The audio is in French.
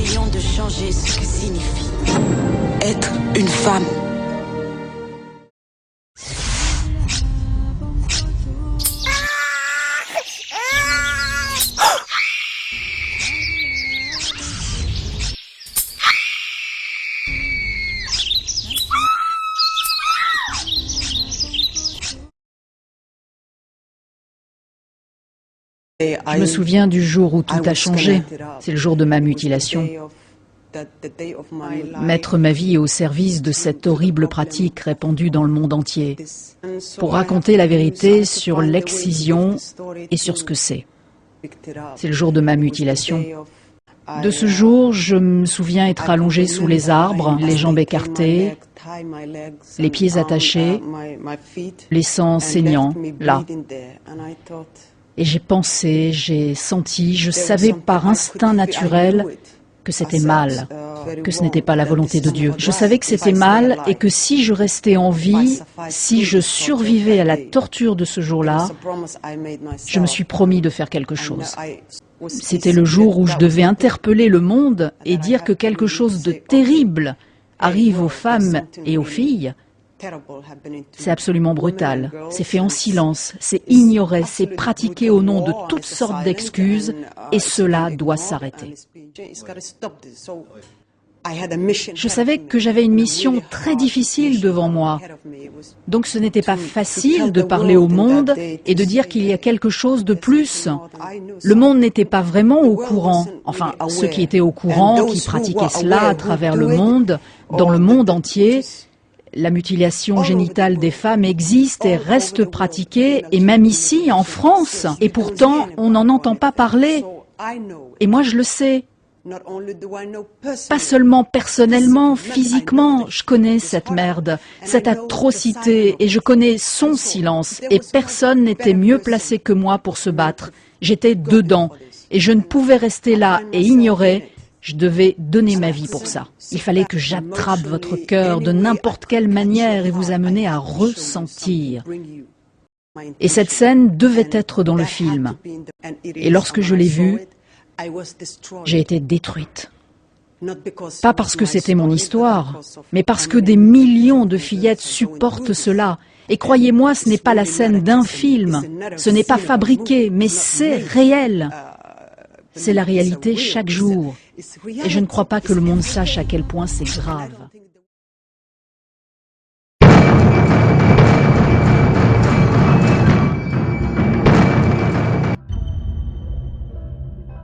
essayant de changer ce que signifie être une femme. Je me souviens du jour où tout a changé. C'est le jour de ma mutilation. Mettre ma vie au service de cette horrible pratique répandue dans le monde entier, pour raconter la vérité sur l'excision et sur ce que c'est. C'est le jour de ma mutilation. De ce jour, je me souviens être allongée sous les arbres, les jambes écartées, les pieds attachés, les sangs saignants, là. Et j'ai pensé, j'ai senti, je savais par instinct naturel que c'était mal, que ce n'était pas la volonté de Dieu. Je savais que c'était mal et que si je restais en vie, si je survivais à la torture de ce jour-là, je me suis promis de faire quelque chose. C'était le jour où je devais interpeller le monde et dire que quelque chose de terrible arrive aux femmes et aux filles. C'est absolument brutal, c'est fait en silence, c'est ignoré, c'est pratiqué au nom de toutes sortes d'excuses et cela doit s'arrêter. Je savais que j'avais une mission très difficile devant moi, donc ce n'était pas facile de parler au monde et de dire qu'il y a quelque chose de plus. Le monde n'était pas vraiment au courant, enfin ceux qui étaient au courant, qui pratiquaient cela à travers le monde, dans le monde entier. La mutilation génitale des femmes existe et reste pratiquée, et même ici, en France. Et pourtant, on n'en entend pas parler. Et moi, je le sais. Pas seulement personnellement, physiquement, je connais cette merde, cette atrocité, et je connais son silence. Et personne n'était mieux placé que moi pour se battre. J'étais dedans, et je ne pouvais rester là et ignorer. Je devais donner ma vie pour ça. Il fallait que j'attrape votre cœur de n'importe quelle manière et vous amener à ressentir. Et cette scène devait être dans le film. Et lorsque je l'ai vue, j'ai été détruite. Pas parce que c'était mon histoire, mais parce que des millions de fillettes supportent cela. Et croyez-moi, ce n'est pas la scène d'un film, ce n'est pas fabriqué, mais c'est réel. C'est la réalité chaque jour. Et je ne crois pas que le monde sache à quel point c'est grave.